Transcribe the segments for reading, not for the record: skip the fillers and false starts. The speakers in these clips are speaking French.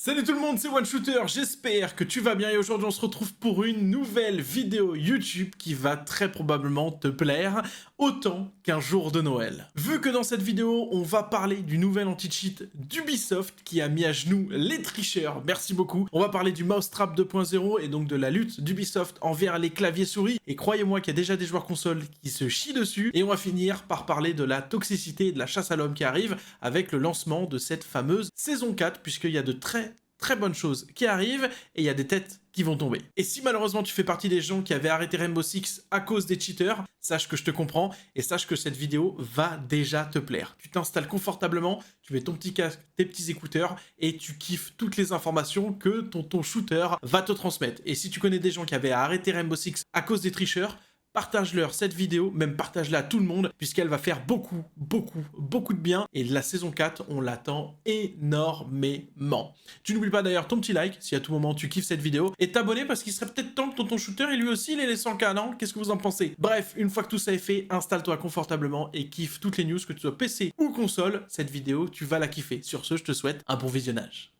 Salut tout le monde, c'est OneShooter, j'espère que tu vas bien et aujourd'hui on se retrouve pour une nouvelle vidéo YouTube qui va très probablement te plaire autant qu'un jour de Noël. Vu que dans cette vidéo on va parler du nouvel anti-cheat d'Ubisoft qui a mis à genoux les tricheurs, merci beaucoup. On va parler du Mousetrap 2.0 et donc de la lutte d'Ubisoft envers les claviers souris et croyez-moi qu'il y a déjà des joueurs consoles qui se chient dessus et on va finir par parler de la toxicité et de la chasse à l'homme qui arrive avec le lancement de cette fameuse saison 4 puisqu'il y a de très bonnes choses qui arrivent et il y a des têtes qui vont tomber. Et si malheureusement tu fais partie des gens qui avaient arrêté Rainbow Six à cause des cheaters, sache que je te comprends et sache que cette vidéo va déjà te plaire. Tu t'installes confortablement, tu mets ton petit casque, tes petits écouteurs et tu kiffes toutes les informations que ton shooter va te transmettre. Et si tu connais des gens qui avaient arrêté Rainbow Six à cause des tricheurs, partage-leur cette vidéo, même partage-la à tout le monde, puisqu'elle va faire beaucoup de bien. Et la saison 4, on l'attend énormément. Tu n'oublies pas d'ailleurs ton petit like, si à tout moment tu kiffes cette vidéo, et t'abonner parce qu'il serait peut-être temps que ton shooter, et lui aussi, il ait les 100K, non? Qu'est-ce que vous en pensez? Bref, une fois que tout ça est fait, installe-toi confortablement et kiffe toutes les news, que tu sois PC ou console. Cette vidéo, tu vas la kiffer. Sur ce, je te souhaite un bon visionnage.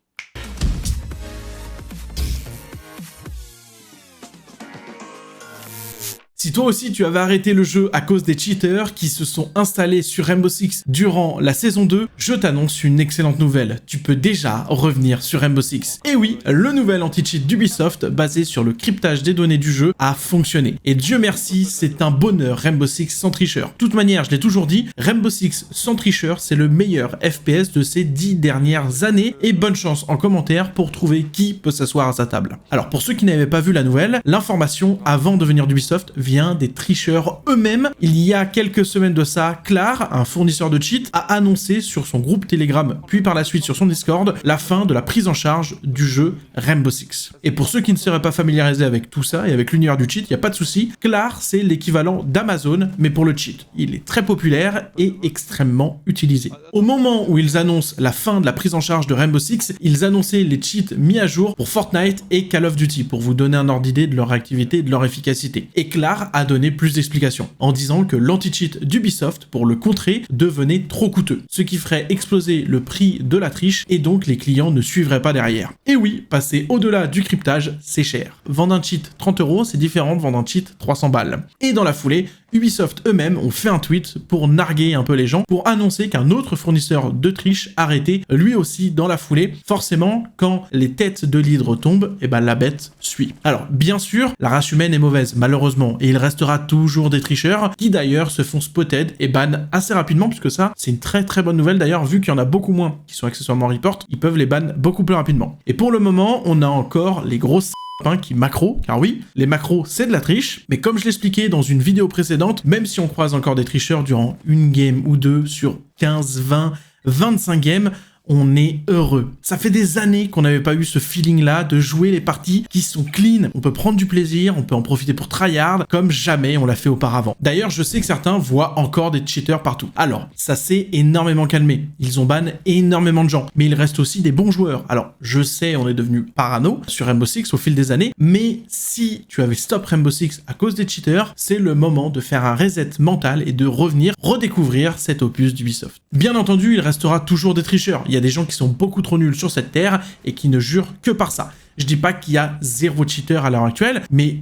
Si toi aussi tu avais arrêté le jeu à cause des cheaters qui se sont installés sur Rainbow Six durant la saison 2, je t'annonce une excellente nouvelle. Tu peux déjà revenir sur Rainbow Six. Et oui, le nouvel anti-cheat d'Ubisoft basé sur le cryptage des données du jeu a fonctionné. Et Dieu merci, c'est un bonheur Rainbow Six sans tricheur. De toute manière, je l'ai toujours dit, Rainbow Six sans tricheur, c'est le meilleur FPS de ces 10 dernières années. Et bonne chance en commentaire pour trouver qui peut s'asseoir à sa table. Alors pour ceux qui n'avaient pas vu la nouvelle, l'information avant de venir d'Ubisoft vient des tricheurs eux-mêmes. Il y a quelques semaines de ça, Clar, un fournisseur de cheats, a annoncé sur son groupe Telegram, puis par la suite sur son Discord, la fin de la prise en charge du jeu Rainbow Six. Et pour ceux qui ne seraient pas familiarisés avec tout ça et avec l'univers du cheat, il n'y a pas de souci. Clar, c'est l'équivalent d'Amazon, mais pour le cheat. Il est très populaire et extrêmement utilisé. Au moment où ils annoncent la fin de la prise en charge de Rainbow Six, ils annonçaient les cheats mis à jour pour Fortnite et Call of Duty, pour vous donner un ordre d'idée de leur activité et de leur efficacité. Et Clar a donné plus d'explications, en disant que l'anti-cheat d'Ubisoft, pour le contrer, devenait trop coûteux, ce qui ferait exploser le prix de la triche et donc les clients ne suivraient pas derrière. Et oui, passer au-delà du cryptage, c'est cher. Vendre un cheat 30 €, c'est différent de vendre un cheat 300 balles. Et dans la foulée, Ubisoft eux-mêmes ont fait un tweet pour narguer un peu les gens, pour annoncer qu'un autre fournisseur de triche arrêtait lui aussi dans la foulée. Forcément, quand les têtes de l'hydre tombent, et ben la bête suit. Alors, bien sûr, la race humaine est mauvaise, malheureusement, et il restera toujours des tricheurs qui d'ailleurs se font spotted et ban assez rapidement, puisque ça, c'est une très bonne nouvelle d'ailleurs, vu qu'il y en a beaucoup moins qui sont accessoirement report, ils peuvent les ban beaucoup plus rapidement. Et pour le moment, on a encore les grosses qui macro, car oui, les macros c'est de la triche, mais comme je l'expliquais dans une vidéo précédente, même si on croise encore des tricheurs durant une game ou deux sur 15, 20, 25 games, on est heureux. Ça fait des années qu'on n'avait pas eu ce feeling-là de jouer les parties qui sont clean. On peut prendre du plaisir, on peut en profiter pour tryhard, comme jamais on l'a fait auparavant. D'ailleurs, je sais que certains voient encore des cheaters partout. Alors, ça s'est énormément calmé. Ils ont ban énormément de gens, mais il reste aussi des bons joueurs. Alors, je sais, on est devenu parano sur Rainbow Six au fil des années, mais si tu avais stop Rainbow Six à cause des cheaters, c'est le moment de faire un reset mental et de revenir redécouvrir cet opus d'Ubisoft. Bien entendu, il restera toujours des tricheurs. Il y a des gens qui sont beaucoup trop nuls sur cette terre et qui ne jurent que par ça. Je dis pas qu'il y a zéro cheater à l'heure actuelle, mais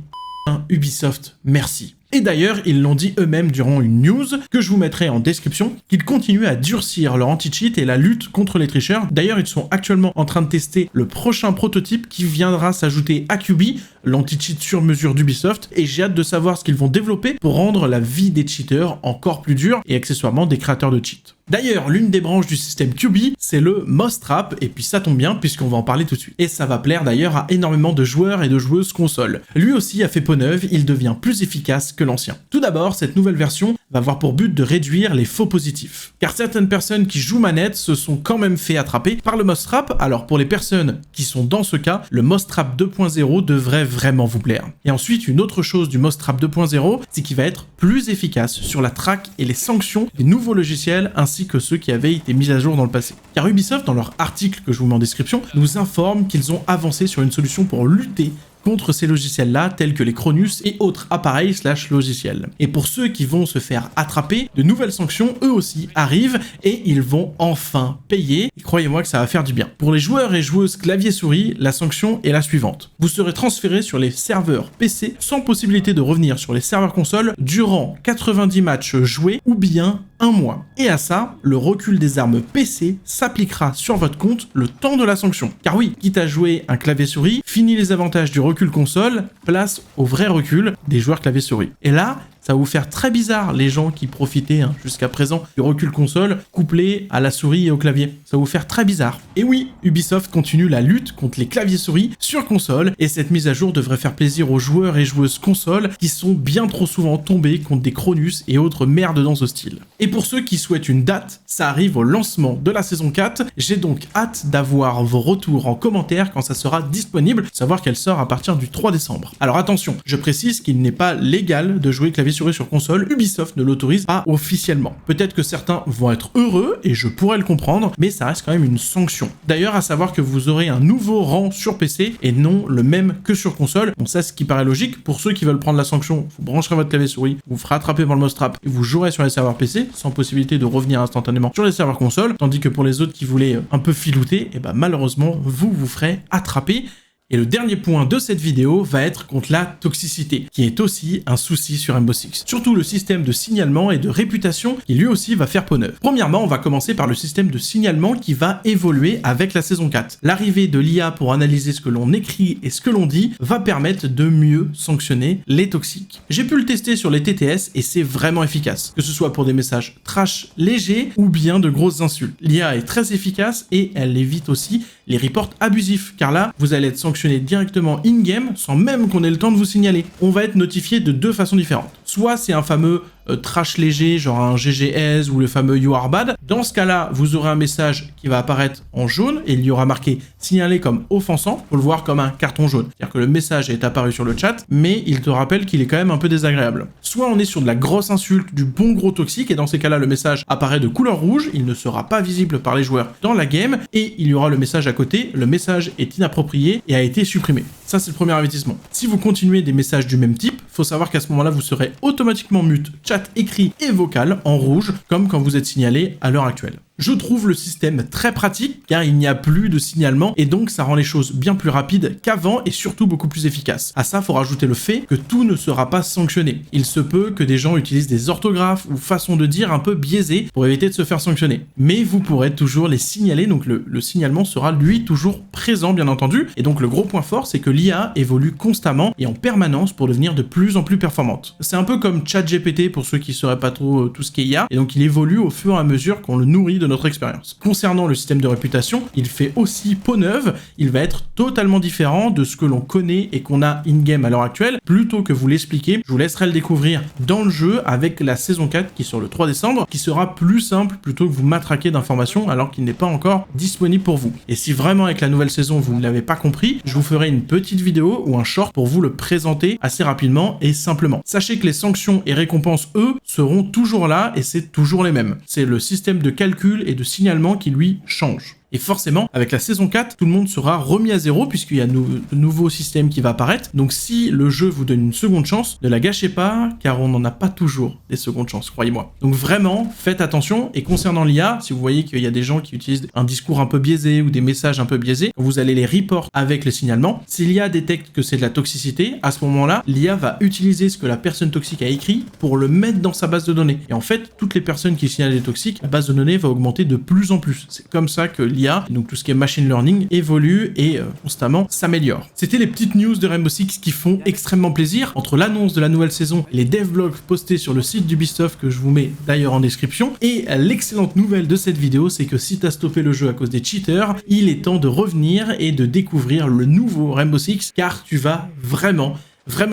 Ubisoft, merci. Et d'ailleurs, ils l'ont dit eux-mêmes durant une news que je vous mettrai en description, qu'ils continuent à durcir leur anti-cheat et la lutte contre les tricheurs. D'ailleurs, ils sont actuellement en train de tester le prochain prototype qui viendra s'ajouter à QB, l'anti-cheat sur mesure d'Ubisoft, et j'ai hâte de savoir ce qu'ils vont développer pour rendre la vie des cheaters encore plus dure et accessoirement des créateurs de cheats. D'ailleurs, l'une des branches du système QB, c'est le Mousetrap, et puis ça tombe bien puisqu'on va en parler tout de suite. Et ça va plaire d'ailleurs à énormément de joueurs et de joueuses console. Lui aussi a fait peau neuve, il devient plus efficace que l'ancien. Tout d'abord, cette nouvelle version va avoir pour but de réduire les faux positifs. Car certaines personnes qui jouent manette se sont quand même fait attraper par le Mousetrap, alors pour les personnes qui sont dans ce cas, le Mousetrap 2.0 devrait vraiment vous plaire. Et ensuite, une autre chose du Mousetrap 2.0, c'est qu'il va être plus efficace sur la traque et les sanctions des nouveaux logiciels ainsi que ceux qui avaient été mis à jour dans le passé. Car Ubisoft, dans leur article que je vous mets en description, nous informe qu'ils ont avancé sur une solution pour lutter contre ces logiciels-là, tels que les Cronus et autres appareils / logiciels. Et pour ceux qui vont se faire attraper, de nouvelles sanctions, eux aussi, arrivent et ils vont enfin payer. Et croyez-moi que ça va faire du bien. Pour les joueurs et joueuses clavier-souris, la sanction est la suivante. Vous serez transféré sur les serveurs PC sans possibilité de revenir sur les serveurs consoles durant 90 matchs joués ou bien un mois. Et à ça, le recul des armes PC s'appliquera sur votre compte le temps de la sanction. Car oui, quitte à jouer un clavier-souris, fini les avantages du recul console, place au vrai recul des joueurs clavier-souris. Et là, ça va vous faire très bizarre les gens qui profitaient jusqu'à présent du recul console couplé à la souris et au clavier. Ça va vous faire très bizarre. Et oui, Ubisoft continue la lutte contre les claviers-souris sur console et cette mise à jour devrait faire plaisir aux joueurs et joueuses console qui sont bien trop souvent tombés contre des Cronus et autres merdes dans ce style. Et pour ceux qui souhaitent une date, ça arrive au lancement de la saison 4. J'ai donc hâte d'avoir vos retours en commentaire quand ça sera disponible, savoir qu'elle sort à partir du 3 décembre. Alors attention, je précise qu'il n'est pas légal de jouer clavier-souris sur console, Ubisoft ne l'autorise pas officiellement. Peut-être que certains vont être heureux, et je pourrais le comprendre, mais ça reste quand même une sanction. D'ailleurs, à savoir que vous aurez un nouveau rang sur PC, et non le même que sur console. Bon, ça, ce qui paraît logique, pour ceux qui veulent prendre la sanction, vous brancherez votre clavier-souris, vous ferez attraper par le mousetrap, et vous jouerez sur les serveurs PC, sans possibilité de revenir instantanément sur les serveurs console, tandis que pour les autres qui voulaient un peu filouter, et malheureusement, vous ferez attraper. Et le dernier point de cette vidéo va être contre la toxicité, qui est aussi un souci sur Rainbow Six. Surtout le système de signalement et de réputation qui lui aussi va faire peau neuve. Premièrement, on va commencer par le système de signalement qui va évoluer avec la saison 4. L'arrivée de l'IA pour analyser ce que l'on écrit et ce que l'on dit va permettre de mieux sanctionner les toxiques. J'ai pu le tester sur les TTS et c'est vraiment efficace, que ce soit pour des messages trash légers ou bien de grosses insultes. L'IA est très efficace et elle évite aussi les reports abusifs, car là, vous allez être sanctionné directement in-game sans même qu'on ait le temps de vous signaler. On va être notifié de deux façons différentes. Soit c'est un fameux trash léger, genre un GGS ou le fameux You Are Bad. Dans ce cas-là, vous aurez un message qui va apparaître en jaune et il y aura marqué signalé comme offensant. Faut le voir comme un carton jaune. C'est-à-dire que le message est apparu sur le chat, mais il te rappelle qu'il est quand même un peu désagréable. Soit on est sur de la grosse insulte, du bon gros toxique, et dans ces cas-là, le message apparaît de couleur rouge, il ne sera pas visible par les joueurs dans la game, et il y aura le message à côté, le message est inapproprié et a été supprimé. Ça, c'est le premier avertissement. Si vous continuez des messages du même type, faut savoir qu'à ce moment-là, vous serez automatiquement mute, chat écrit et vocal en rouge, comme quand vous êtes signalé à l'heure actuelle. Je trouve le système très pratique car il n'y a plus de signalement et donc ça rend les choses bien plus rapides qu'avant et surtout beaucoup plus efficaces. À ça, faut rajouter le fait que tout ne sera pas sanctionné. Il se peut que des gens utilisent des orthographes ou façons de dire un peu biaisées pour éviter de se faire sanctionner. Mais vous pourrez toujours les signaler, donc le signalement sera lui toujours présent bien entendu. Et donc le gros point fort, c'est que l'IA évolue constamment et en permanence pour devenir de plus en plus performante. C'est un peu comme ChatGPT pour ceux qui ne sauraient pas trop tout ce qu'est IA, et donc il évolue au fur et à mesure qu'on le nourrit de notre expérience. Concernant le système de réputation, il fait aussi peau neuve, il va être totalement différent de ce que l'on connaît et qu'on a in-game à l'heure actuelle. Plutôt que vous l'expliquer, je vous laisserai le découvrir dans le jeu avec la saison 4 qui sort le 3 décembre, qui sera plus simple plutôt que vous matraquer d'informations alors qu'il n'est pas encore disponible pour vous. Et si vraiment avec la nouvelle saison vous ne l'avez pas compris, je vous ferai une petite vidéo ou un short pour vous le présenter assez rapidement et simplement. Sachez que les sanctions et récompenses, eux, seront toujours là et c'est toujours les mêmes. C'est le système de calcul et de signalement qui lui change. Et forcément, avec la saison 4, tout le monde sera remis à zéro puisqu'il y a de nouveaux systèmes qui va apparaître. Donc si le jeu vous donne une seconde chance, ne la gâchez pas car on n'en a pas toujours des secondes chances, croyez-moi. Donc vraiment, faites attention. Et concernant l'IA, si vous voyez qu'il y a des gens qui utilisent un discours un peu biaisé ou des messages un peu biaisés, vous allez les report avec les signalements. Si l'IA détecte que c'est de la toxicité, à ce moment-là, l'IA va utiliser ce que la personne toxique a écrit pour le mettre dans sa base de données. Et en fait, toutes les personnes qui signalent des toxiques, la base de données va augmenter de plus en plus. C'est comme ça que l'IA, donc tout ce qui est machine learning, évolue et constamment s'améliore. C'était les petites news de Rainbow Six qui font extrêmement plaisir. Entre l'annonce de la nouvelle saison, les devlogs postés sur le site d'Ubisoft que je vous mets d'ailleurs en description, et l'excellente nouvelle de cette vidéo, c'est que si t'as stoppé le jeu à cause des cheaters, il est temps de revenir et de découvrir le nouveau Rainbow Six car tu vas vraiment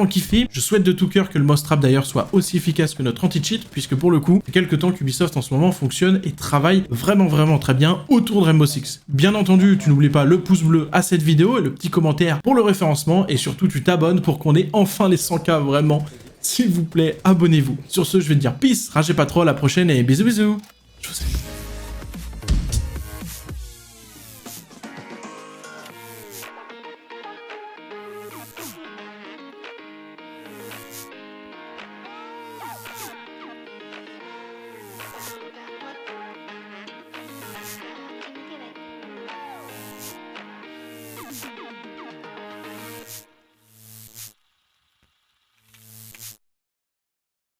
kiffé. Je souhaite de tout cœur que le mousetrap d'ailleurs soit aussi efficace que notre anti-cheat, puisque pour le coup, c'est quelques temps qu'Ubisoft en ce moment fonctionne et travaille vraiment très bien autour de Rainbow Six. Bien entendu, tu n'oublies pas le pouce bleu à cette vidéo et le petit commentaire pour le référencement, et surtout tu t'abonnes pour qu'on ait enfin les 100K, vraiment. S'il vous plaît, abonnez-vous. Sur ce, je vais te dire peace, ragez pas trop, à la prochaine et bisous. Je vous aime.